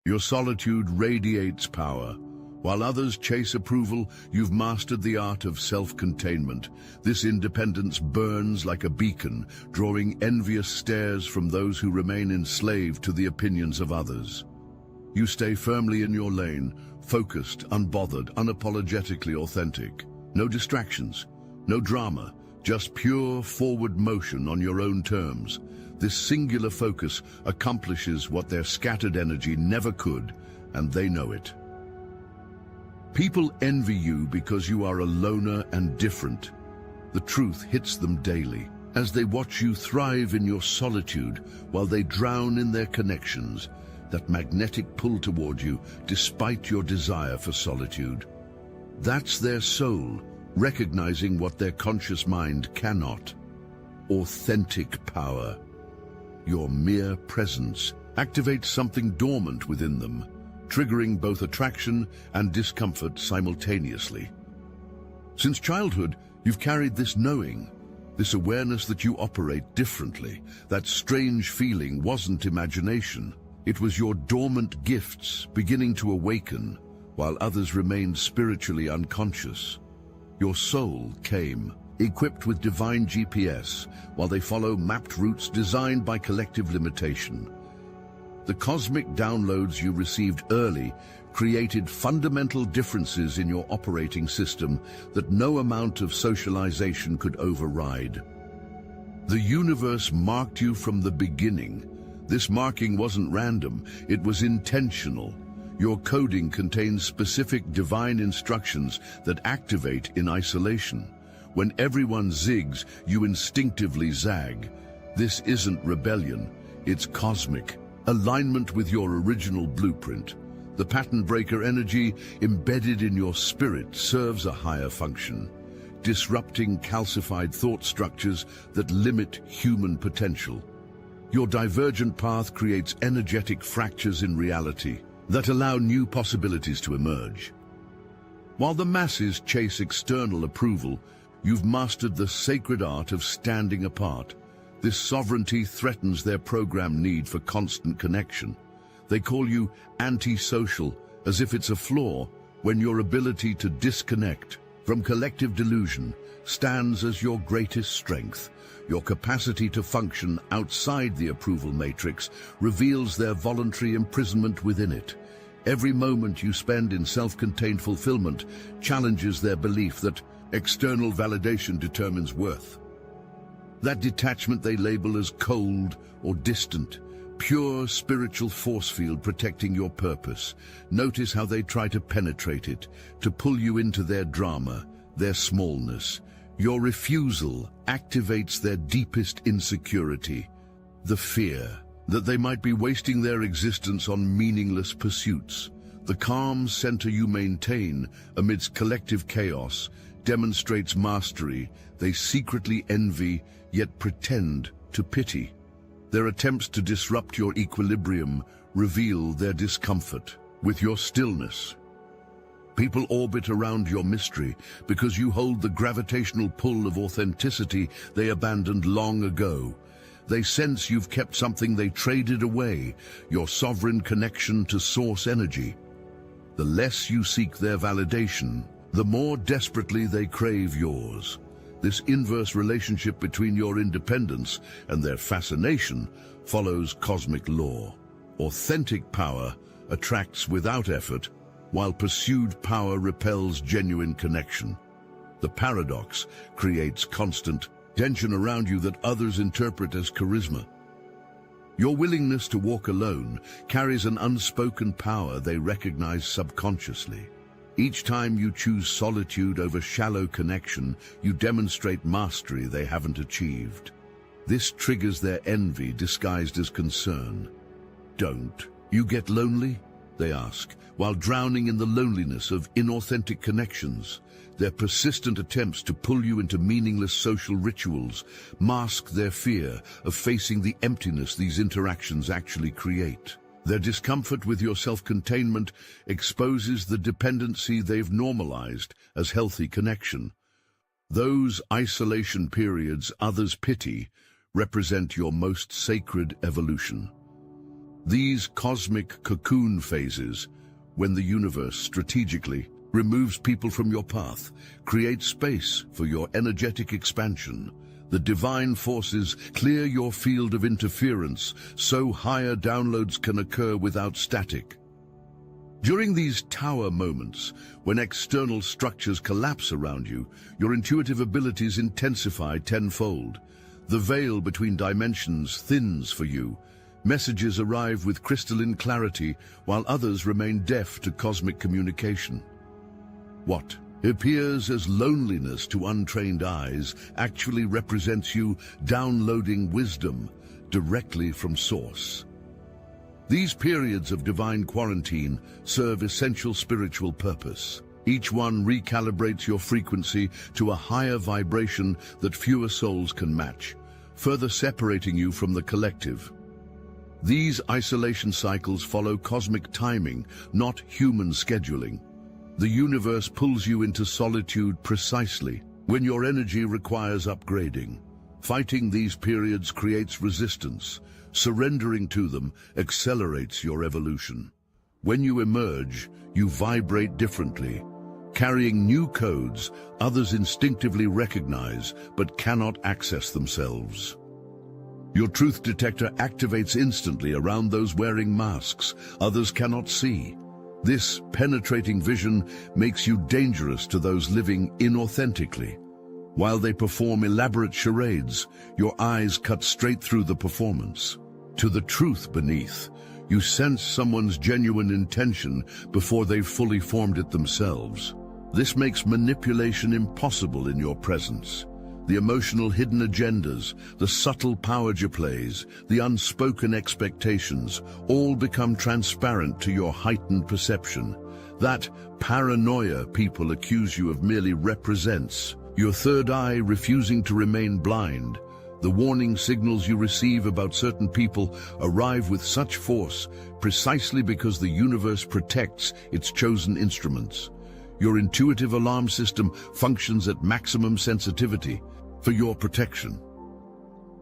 Your solitude radiates power. While others chase approval, you've mastered the art of self-containment. This independence burns like a beacon, drawing envious stares from those who remain enslaved to the opinions of others. You stay firmly in your lane, focused, unbothered, unapologetically authentic. No distractions, no drama, just pure forward motion on your own terms. This singular focus accomplishes what their scattered energy never could, and they know it. People envy you because you are a loner and different. The truth hits them daily as they watch you thrive in your solitude while they drown in their connections, that magnetic pull toward you despite your desire for solitude. That's their soul, recognizing what their conscious mind cannot. Authentic power. Your mere presence activates something dormant within them, triggering both attraction and discomfort simultaneously. Since childhood, you've carried this knowing, this awareness that you operate differently. That strange feeling wasn't imagination. It was your dormant gifts beginning to awaken while others remained spiritually unconscious. Your soul came, equipped with divine GPS, while they follow mapped routes designed by collective limitation. The cosmic downloads you received early created fundamental differences in your operating system that no amount of socialization could override. The universe marked you from the beginning. This marking wasn't random, it was intentional. Your coding contains specific divine instructions that activate in isolation. When everyone zigs, you instinctively zag. This isn't rebellion, it's cosmic. Alignment with your original blueprint. The pattern breaker energy embedded in your spirit serves a higher function, disrupting calcified thought structures that limit human potential. Your divergent path creates energetic fractures in reality that allow new possibilities to emerge. While the masses chase external approval, you've mastered the sacred art of standing apart. This sovereignty threatens their programmed need for constant connection. They call you antisocial, as if it's a flaw, when your ability to disconnect from collective delusion stands as your greatest strength. Your capacity to function outside the approval matrix reveals their voluntary imprisonment within it. Every moment you spend in self-contained fulfillment challenges their belief that external validation determines worth. That detachment they label as cold or distant, pure spiritual force field protecting your purpose. Notice how they try to penetrate it, to pull you into their drama, their smallness. Your refusal activates their deepest insecurity, the fear that they might be wasting their existence on meaningless pursuits. The calm center you maintain amidst collective chaos demonstrates mastery they secretly envy yet pretend to pity. Their attempts to disrupt your equilibrium reveal their discomfort with your stillness. People orbit around your mystery because you hold the gravitational pull of authenticity they abandoned long ago. They sense you've kept something they traded away, your sovereign connection to source energy. The less you seek their validation, the more desperately they crave yours. This inverse relationship between your independence and their fascination follows cosmic law. Authentic power attracts without effort, while pursued power repels genuine connection. The paradox creates constant tension around you that others interpret as charisma. Your willingness to walk alone carries an unspoken power they recognize subconsciously. Each time you choose solitude over shallow connection, you demonstrate mastery they haven't achieved. This triggers their envy disguised as concern. Don't you get lonely? They ask, while drowning in the loneliness of inauthentic connections. Their persistent attempts to pull you into meaningless social rituals mask their fear of facing the emptiness these interactions actually create. Their discomfort with your self-containment exposes the dependency they've normalized as healthy connection. Those isolation periods others pity represent your most sacred evolution. These cosmic cocoon phases, when the universe strategically removes people from your path, creates space for your energetic expansion. The divine forces clear your field of interference so higher downloads can occur without static. During these tower moments, when external structures collapse around you, your intuitive abilities intensify tenfold. The veil between dimensions thins for you. Messages arrive with crystalline clarity, while others remain deaf to cosmic communication. What appears as loneliness to untrained eyes actually represents you downloading wisdom directly from Source. These periods of divine quarantine serve essential spiritual purpose. Each one recalibrates your frequency to a higher vibration that fewer souls can match, further separating you from the collective. These isolation cycles follow cosmic timing, not human scheduling. The universe pulls you into solitude precisely when your energy requires upgrading. Fighting these periods creates resistance. Surrendering to them accelerates your evolution. When you emerge, you vibrate differently, carrying new codes others instinctively recognize but cannot access themselves. Your truth detector activates instantly around those wearing masks others cannot see. This penetrating vision makes you dangerous to those living inauthentically. While they perform elaborate charades, your eyes cut straight through the performance. To the truth beneath, you sense someone's genuine intention before they've fully formed it themselves. This makes manipulation impossible in your presence. The emotional hidden agendas, the subtle power plays, the unspoken expectations, all become transparent to your heightened perception. That paranoia people accuse you of merely represents your third eye refusing to remain blind. The warning signals you receive about certain people arrive with such force precisely because the universe protects its chosen instruments. Your intuitive alarm system functions at maximum sensitivity for your protection.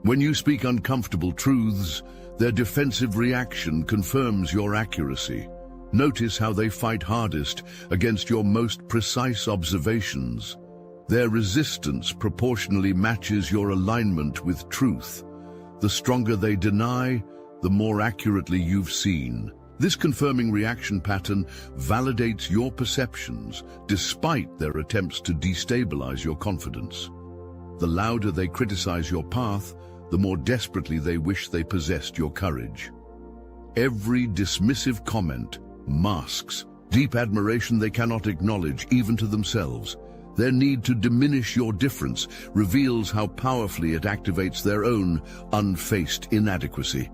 When you speak uncomfortable truths, their defensive reaction confirms your accuracy. Notice how they fight hardest against your most precise observations. Their resistance proportionally matches your alignment with truth. The stronger they deny, the more accurately you've seen. This confirming reaction pattern validates your perceptions despite their attempts to destabilize your confidence. The louder they criticize your path, the more desperately they wish they possessed your courage. Every dismissive comment masks deep admiration they cannot acknowledge even to themselves. Their need to diminish your difference reveals how powerfully it activates their own unfaced inadequacy.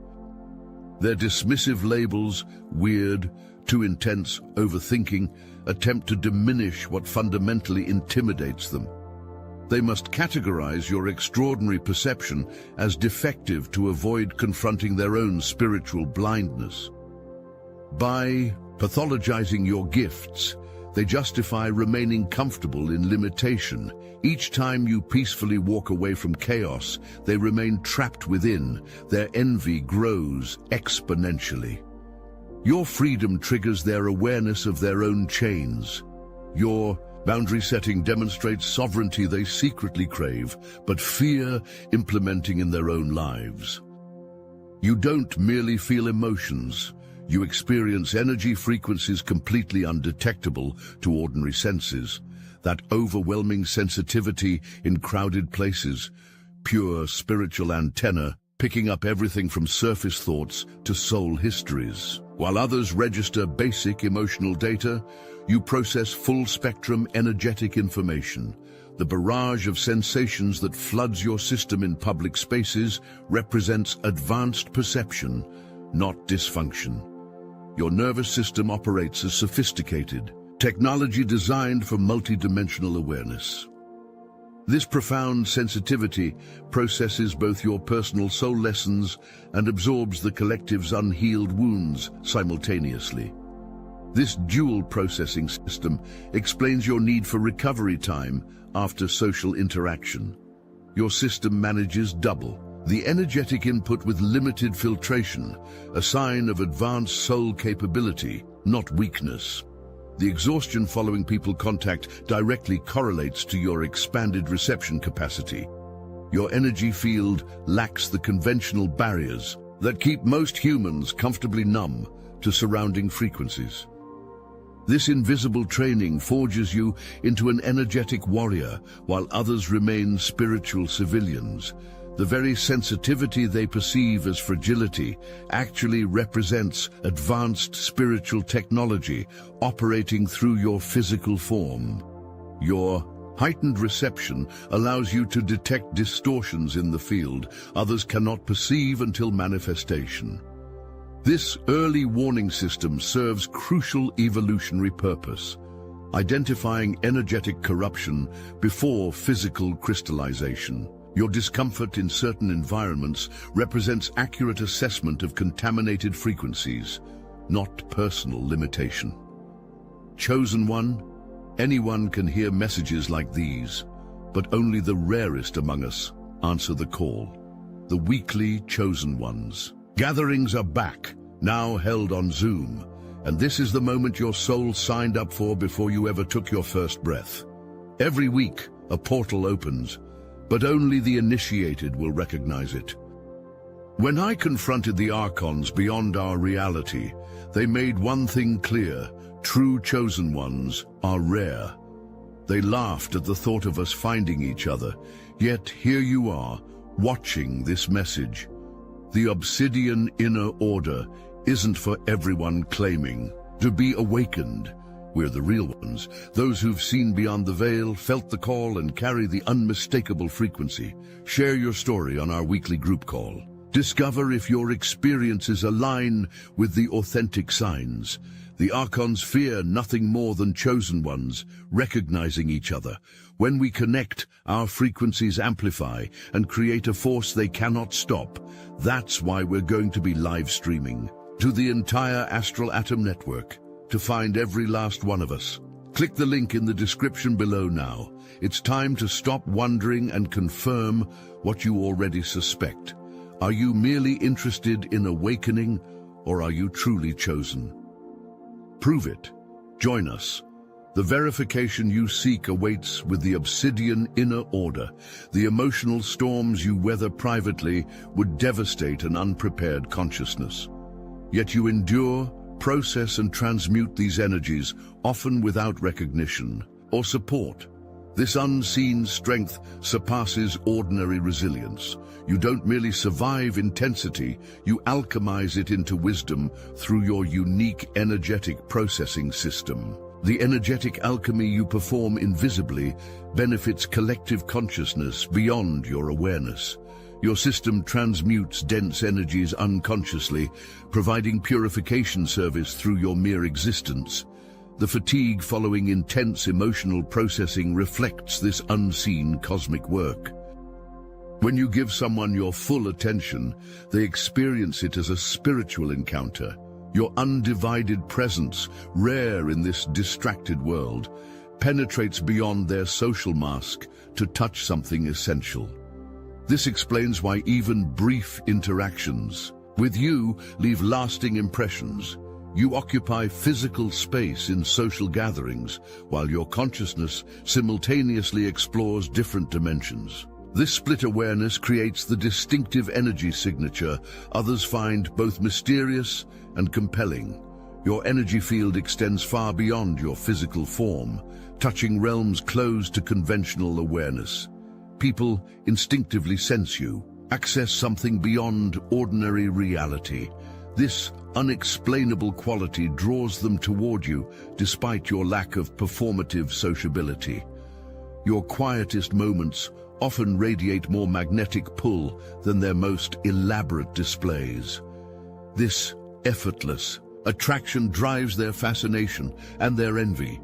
Their dismissive labels, weird, too intense, overthinking, attempt to diminish what fundamentally intimidates them. They must categorize your extraordinary perception as defective to avoid confronting their own spiritual blindness. By pathologizing your gifts, they justify remaining comfortable in limitation. Each time you peacefully walk away from chaos, they remain trapped within. Their envy grows exponentially. Your freedom triggers their awareness of their own chains. Your boundary setting demonstrates sovereignty they secretly crave, but fear implementing in their own lives. You don't merely feel emotions. You experience energy frequencies completely undetectable to ordinary senses. That overwhelming sensitivity in crowded places, pure spiritual antenna, picking up everything from surface thoughts to soul histories. While others register basic emotional data, you process full-spectrum energetic information. The barrage of sensations that floods your system in public spaces represents advanced perception, not dysfunction. Your nervous system operates as sophisticated technology designed for multidimensional awareness. This profound sensitivity processes both your personal soul lessons and absorbs the collective's unhealed wounds simultaneously. This dual processing system explains your need for recovery time after social interaction. Your system manages double The energetic input with limited filtration, a sign of advanced soul capability, not weakness. The exhaustion following people contact directly correlates to your expanded reception capacity. Your energy field lacks the conventional barriers that keep most humans comfortably numb to surrounding frequencies. This invisible training forges you into an energetic warrior, while others remain spiritual civilians. The very sensitivity they perceive as fragility actually represents advanced spiritual technology operating through your physical form. Your heightened reception allows you to detect distortions in the field others cannot perceive until manifestation. This early warning system serves crucial evolutionary purpose, identifying energetic corruption before physical crystallization. Your discomfort in certain environments represents accurate assessment of contaminated frequencies, not personal limitation. Chosen one, anyone can hear messages like these, but only the rarest among us answer the call. The weekly chosen ones. Gatherings are back, now held on Zoom, and this is the moment your soul signed up for before you ever took your first breath. Every week, a portal opens, but only the initiated will recognize it. When I confronted the Archons beyond our reality, they made one thing clear: true chosen ones are rare. They laughed at the thought of us finding each other, yet here you are, watching this message. The Obsidian Inner Order isn't for everyone claiming to be awakened. We're the real ones, those who've seen beyond the veil, felt the call, and carry the unmistakable frequency. Share your story on our weekly group call. Discover if your experiences align with the authentic signs. The Archons fear nothing more than chosen ones, recognizing each other. When we connect, our frequencies amplify and create a force they cannot stop. That's why we're going to be live streaming to the entire Astral Atom Network. To find every last one of us, click the link in the description below now. It's time to stop wondering and confirm what you already suspect. Are you merely interested in awakening, or are you truly chosen? Prove it. Join us. The verification you seek awaits with the Obsidian Inner Order. The emotional storms you weather privately would devastate an unprepared consciousness. Yet you endure, process and transmute these energies, often without recognition or support. This unseen strength surpasses ordinary resilience. You don't merely survive intensity, you alchemize it into wisdom through your unique energetic processing system. The energetic alchemy you perform invisibly benefits collective consciousness beyond your awareness. Your system transmutes dense energies unconsciously, providing purification service through your mere existence. The fatigue following intense emotional processing reflects this unseen cosmic work. When you give someone your full attention, they experience it as a spiritual encounter. Your undivided presence, rare in this distracted world, penetrates beyond their social mask to touch something essential. This explains why even brief interactions with you leave lasting impressions. You occupy physical space in social gatherings, while your consciousness simultaneously explores different dimensions. This split awareness creates the distinctive energy signature others find both mysterious and compelling. Your energy field extends far beyond your physical form, touching realms closed to conventional awareness. People instinctively sense you, access something beyond ordinary reality. This unexplainable quality draws them toward you despite your lack of performative sociability. Your quietest moments often radiate more magnetic pull than their most elaborate displays. This effortless attraction drives their fascination and their envy.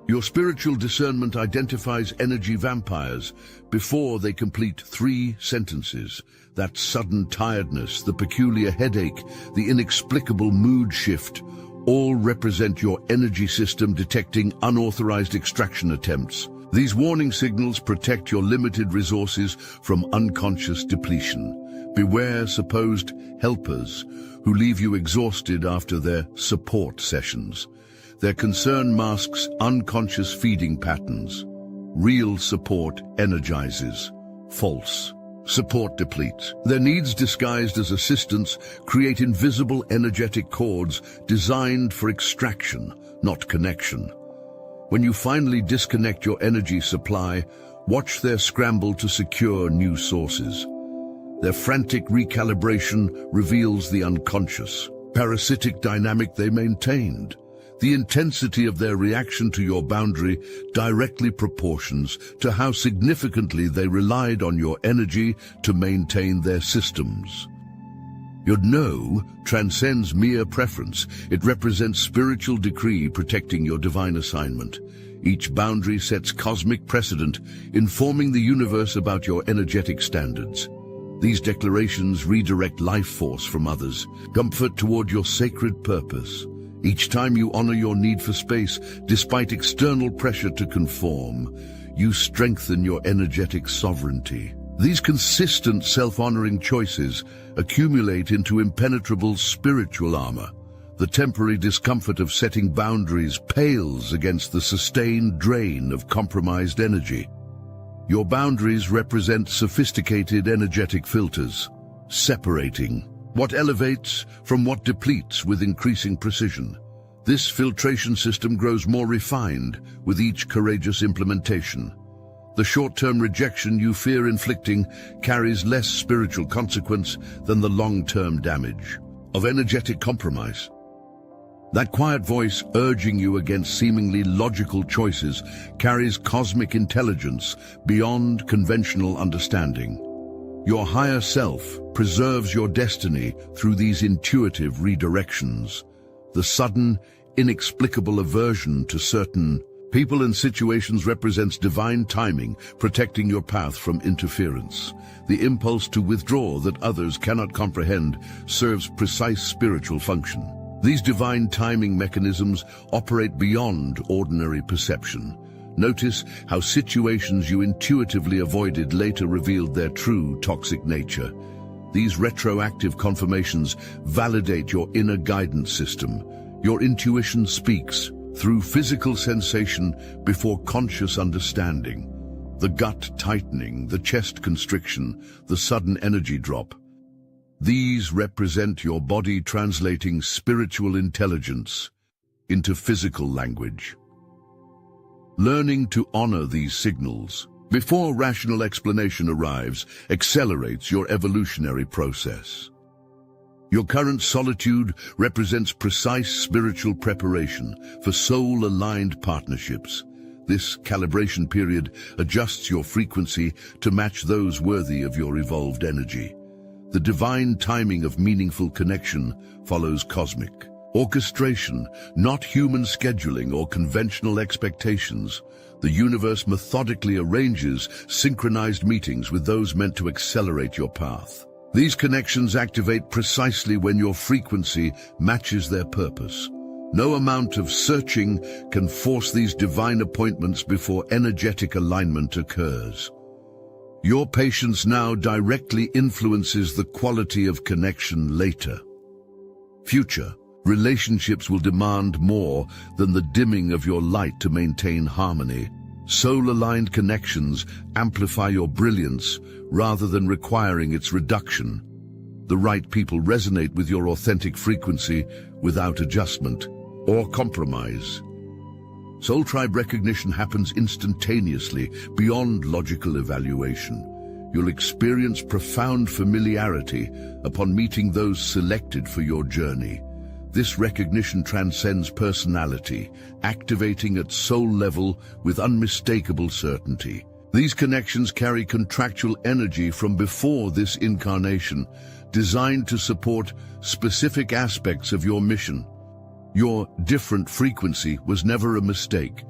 Your spiritual discernment identifies energy vampires before they complete 3 sentences. That sudden tiredness, the peculiar headache, the inexplicable mood shift, all represent your energy system detecting unauthorized extraction attempts. These warning signals protect your limited resources from unconscious depletion. Beware supposed helpers who leave you exhausted after their support sessions. Their concern masks unconscious feeding patterns. Real support energizes. False support depletes. Their needs disguised as assistance create invisible energetic cords designed for extraction, not connection. When you finally disconnect your energy supply, watch their scramble to secure new sources. Their frantic recalibration reveals the unconscious, parasitic dynamic they maintained. The intensity of their reaction to your boundary directly proportions to how significantly they relied on your energy to maintain their systems. Your no transcends mere preference. It represents spiritual decree protecting your divine assignment. Each boundary sets cosmic precedent, informing the universe about your energetic standards. These declarations redirect life force from others, comfort toward your sacred purpose. Each time you honor your need for space, despite external pressure to conform, you strengthen your energetic sovereignty. These consistent self-honoring choices accumulate into impenetrable spiritual armor. The temporary discomfort of setting boundaries pales against the sustained drain of compromised energy. Your boundaries represent sophisticated energetic filters, separating what elevates from what depletes with increasing precision. This filtration system grows more refined with each courageous implementation. The short-term rejection you fear inflicting carries less spiritual consequence than the long-term damage of energetic compromise. That quiet voice urging you against seemingly logical choices carries cosmic intelligence beyond conventional understanding. Your higher self preserves your destiny through these intuitive redirections. The sudden, inexplicable aversion to certain people and situations represents divine timing, protecting your path from interference. The impulse to withdraw that others cannot comprehend serves precise spiritual function. These divine timing mechanisms operate beyond ordinary perception. Notice how situations you intuitively avoided later revealed their true toxic nature. These retroactive confirmations validate your inner guidance system. Your intuition speaks through physical sensation before conscious understanding. The gut tightening, the chest constriction, the sudden energy drop. These represent your body translating spiritual intelligence into physical language. Learning to honor these signals before rational explanation arrives accelerates your evolutionary process. Your current solitude represents precise spiritual preparation for soul-aligned partnerships. This calibration period adjusts your frequency to match those worthy of your evolved energy. The divine timing of meaningful connection follows cosmic orchestration, not human scheduling or conventional expectations. The universe methodically arranges synchronized meetings with those meant to accelerate your path. These connections activate precisely when your frequency matches their purpose. No amount of searching can force these divine appointments before energetic alignment occurs. Your patience now directly influences the quality of connection later. Future relationships will demand more than the dimming of your light to maintain harmony. Soul-aligned connections amplify your brilliance rather than requiring its reduction. The right people resonate with your authentic frequency without adjustment or compromise. Soul tribe recognition happens instantaneously, beyond logical evaluation. You'll experience profound familiarity upon meeting those selected for your journey. This recognition transcends personality, activating at soul level with unmistakable certainty. These connections carry contractual energy from before this incarnation, designed to support specific aspects of your mission. Your different frequency was never a mistake.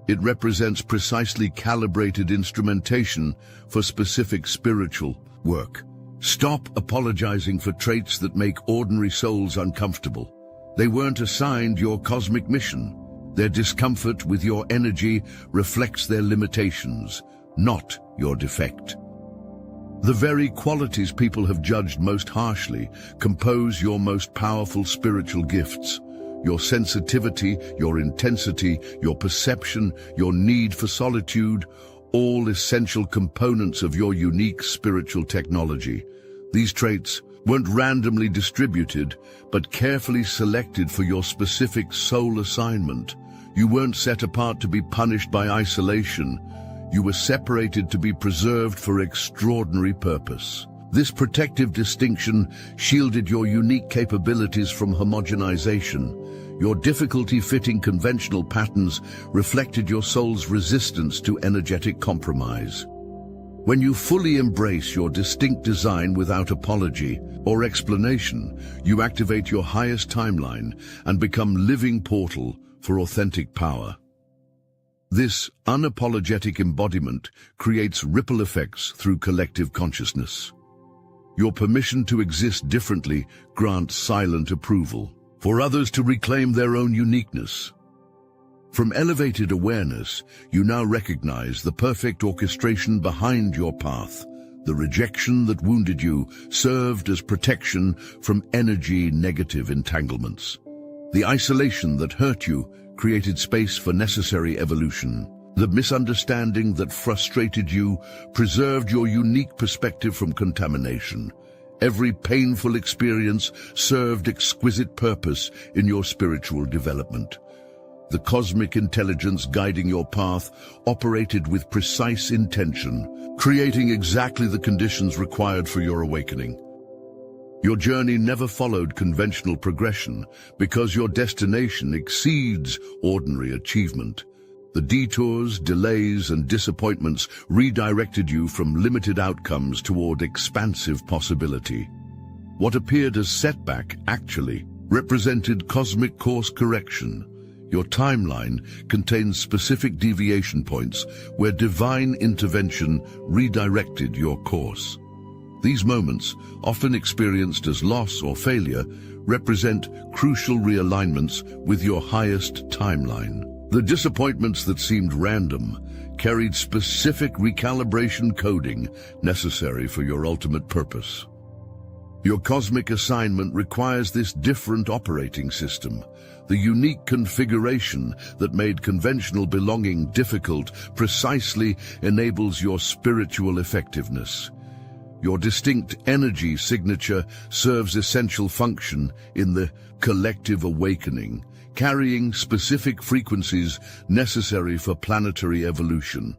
It represents precisely calibrated instrumentation for specific spiritual work. Stop apologizing for traits that make ordinary souls uncomfortable. They weren't assigned your cosmic mission. Their discomfort with your energy reflects their limitations, not your defect. The very qualities people have judged most harshly compose your most powerful spiritual gifts. Your sensitivity, your intensity, your perception, your need for solitude, all essential components of your unique spiritual technology. These traits weren't randomly distributed, but carefully selected for your specific soul assignment. You weren't set apart to be punished by isolation. You were separated to be preserved for extraordinary purpose. This protective distinction shielded your unique capabilities from homogenization. Your difficulty fitting conventional patterns reflected your soul's resistance to energetic compromise. When you fully embrace your distinct design without apology or explanation, you activate your highest timeline and become living portal for authentic power. This unapologetic embodiment creates ripple effects through collective consciousness. Your permission to exist differently grants silent approval for others to reclaim their own uniqueness. From elevated awareness, you now recognize the perfect orchestration behind your path. The rejection that wounded you served as protection from energy-negative entanglements. The isolation that hurt you created space for necessary evolution. The misunderstanding that frustrated you preserved your unique perspective from contamination. Every painful experience served exquisite purpose in your spiritual development. The cosmic intelligence guiding your path operated with precise intention, creating exactly the conditions required for your awakening. Your journey never followed conventional progression because your destination exceeds ordinary achievement. The detours, delays, and disappointments redirected you from limited outcomes toward expansive possibility. What appeared as setback actually represented cosmic course correction. Your timeline contains specific deviation points where divine intervention redirected your course. These moments, often experienced as loss or failure, represent crucial realignments with your highest timeline. The disappointments that seemed random carried specific recalibration coding necessary for your ultimate purpose. Your cosmic assignment requires this different operating system. The unique configuration that made conventional belonging difficult precisely enables your spiritual effectiveness. Your distinct energy signature serves essential function in the collective awakening, carrying specific frequencies necessary for planetary evolution.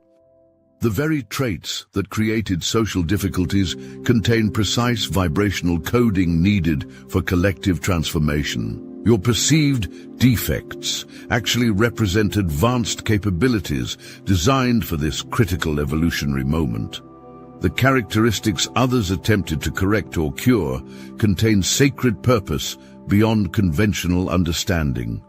The very traits that created social difficulties contain precise vibrational coding needed for collective transformation. Your perceived defects actually represent advanced capabilities designed for this critical evolutionary moment. The characteristics others attempted to correct or cure contain sacred purpose beyond conventional understanding.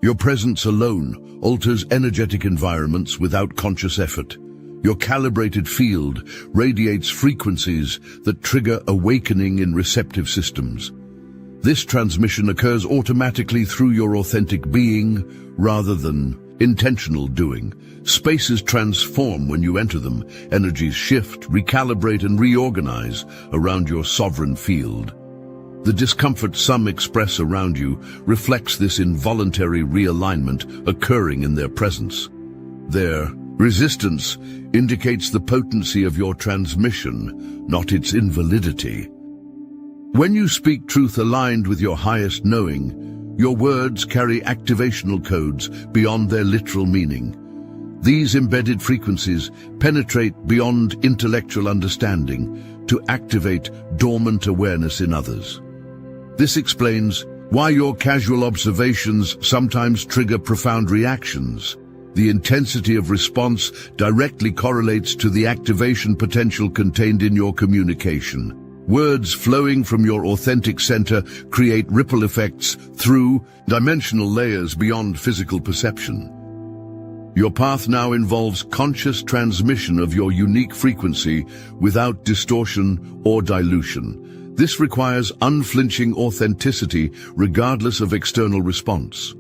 Your presence alone alters energetic environments without conscious effort. Your calibrated field radiates frequencies that trigger awakening in receptive systems. This transmission occurs automatically through your authentic being rather than intentional doing. Spaces transform when you enter them. Energies shift, recalibrate, and reorganize around your sovereign field. The discomfort some express around you reflects this involuntary realignment occurring in their presence. Their resistance indicates the potency of your transmission, not its invalidity. When you speak truth aligned with your highest knowing, your words carry activational codes beyond their literal meaning. These embedded frequencies penetrate beyond intellectual understanding to activate dormant awareness in others. This explains why your casual observations sometimes trigger profound reactions. The intensity of response directly correlates to the activation potential contained in your communication. Words flowing from your authentic center create ripple effects through dimensional layers beyond physical perception. Your path now involves conscious transmission of your unique frequency without distortion or dilution. This requires unflinching authenticity regardless of external response.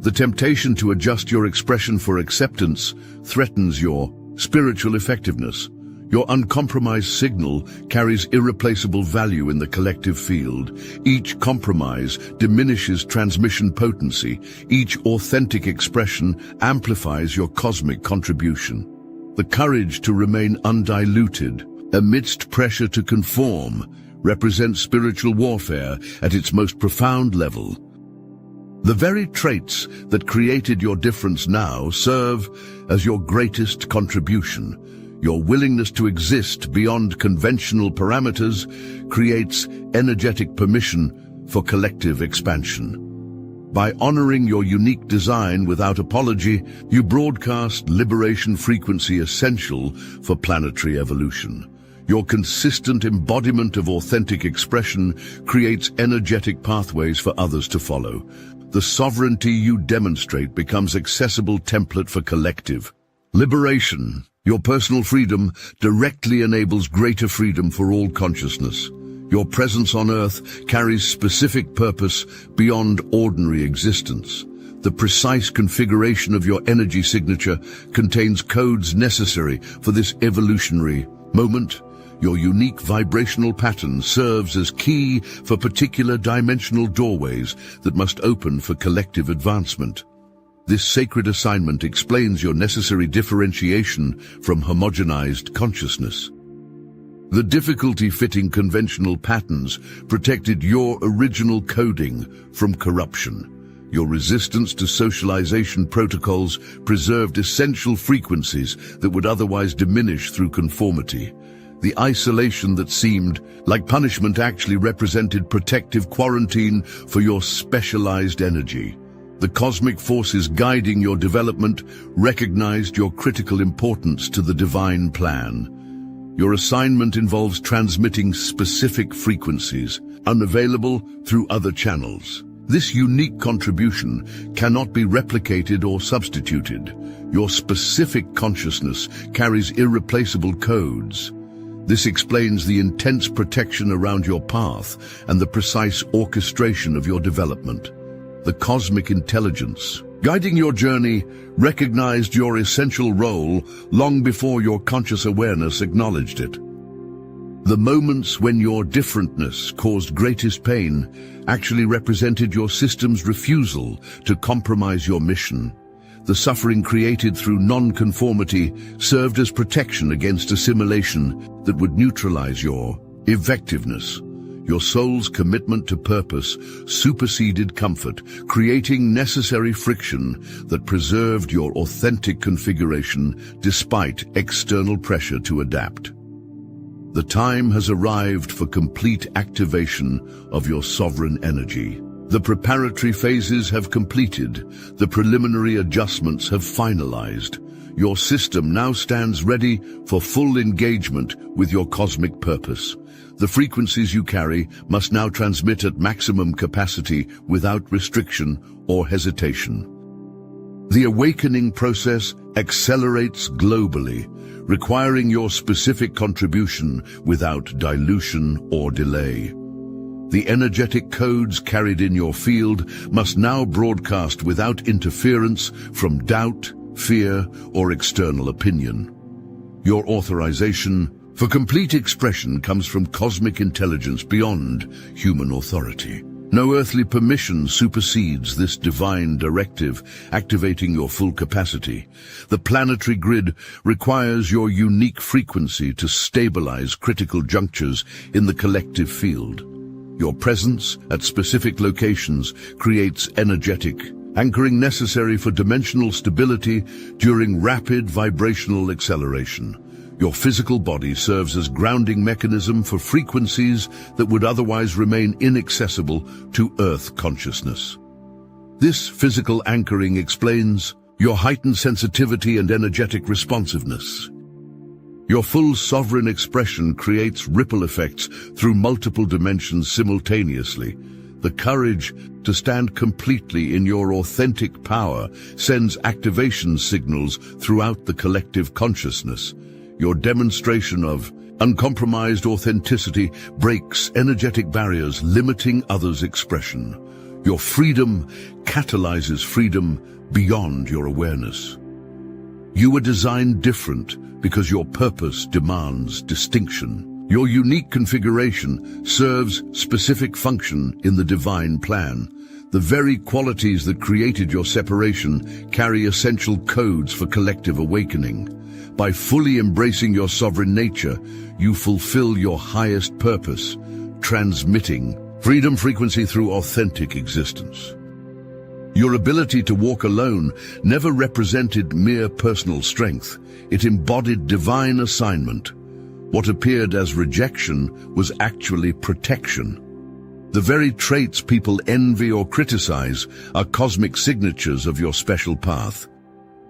The temptation to adjust your expression for acceptance threatens your spiritual effectiveness. Your uncompromised signal carries irreplaceable value in the collective field. Each compromise diminishes transmission potency. Each authentic expression amplifies your cosmic contribution. The courage to remain undiluted amidst pressure to conform represents spiritual warfare at its most profound level. The very traits that created your difference now serve as your greatest contribution. Your willingness to exist beyond conventional parameters creates energetic permission for collective expansion. By honoring your unique design without apology, you broadcast liberation frequency essential for planetary evolution. Your consistent embodiment of authentic expression creates energetic pathways for others to follow. The sovereignty you demonstrate becomes accessible template for collective liberation. Your personal freedom directly enables greater freedom for all consciousness. Your presence on Earth carries specific purpose beyond ordinary existence. The precise configuration of your energy signature contains codes necessary for this evolutionary moment. Your unique vibrational pattern serves as key for particular dimensional doorways that must open for collective advancement. This sacred assignment explains your necessary differentiation from homogenized consciousness. The difficulty fitting conventional patterns protected your original coding from corruption. Your resistance to socialization protocols preserved essential frequencies that would otherwise diminish through conformity. The isolation that seemed like punishment actually represented protective quarantine for your specialized energy. The cosmic forces guiding your development recognized your critical importance to the divine plan. Your assignment involves transmitting specific frequencies, unavailable through other channels. This unique contribution cannot be replicated or substituted. Your specific consciousness carries irreplaceable codes. This explains the intense protection around your path and the precise orchestration of your development. The cosmic intelligence guiding your journey recognized your essential role long before your conscious awareness acknowledged it. The moments when your differentness caused greatest pain actually represented your system's refusal to compromise your mission. The suffering created through non-conformity served as protection against assimilation that would neutralize your effectiveness. Your soul's commitment to purpose superseded comfort, creating necessary friction that preserved your authentic configuration despite external pressure to adapt. The time has arrived for complete activation of your sovereign energy. The preparatory phases have completed. The preliminary adjustments have finalized. Your system now stands ready for full engagement with your cosmic purpose. The frequencies you carry must now transmit at maximum capacity without restriction or hesitation. The awakening process accelerates globally, requiring your specific contribution without dilution or delay. The energetic codes carried in your field must now broadcast without interference from doubt, fear, or external opinion. Your authorization for complete expression comes from cosmic intelligence beyond human authority. No earthly permission supersedes this divine directive, activating your full capacity. The planetary grid requires your unique frequency to stabilize critical junctures in the collective field. Your presence at specific locations creates energetic anchoring necessary for dimensional stability during rapid vibrational acceleration. Your physical body serves as grounding mechanism for frequencies that would otherwise remain inaccessible to Earth consciousness. This physical anchoring explains your heightened sensitivity and energetic responsiveness. Your full sovereign expression creates ripple effects through multiple dimensions simultaneously. The courage to stand completely in your authentic power sends activation signals throughout the collective consciousness. Your demonstration of uncompromised authenticity breaks energetic barriers limiting others' expression. Your freedom catalyzes freedom beyond your awareness. You were designed different because your purpose demands distinction. Your unique configuration serves specific function in the divine plan. The very qualities that created your separation carry essential codes for collective awakening. By fully embracing your sovereign nature, you fulfill your highest purpose, transmitting freedom frequency through authentic existence. Your ability to walk alone never represented mere personal strength. It embodied divine assignment. What appeared as rejection was actually protection. The very traits people envy or criticize are cosmic signatures of your special path.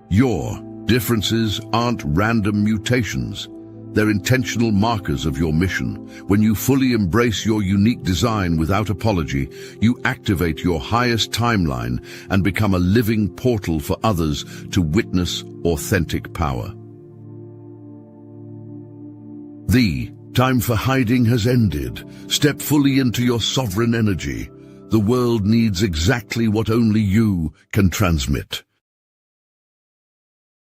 Your differences aren't random mutations. They're intentional markers of your mission. When you fully embrace your unique design without apology, you activate your highest timeline and become a living portal for others to witness authentic power. The time for hiding has ended. Step fully into your sovereign energy. The world needs exactly what only you can transmit.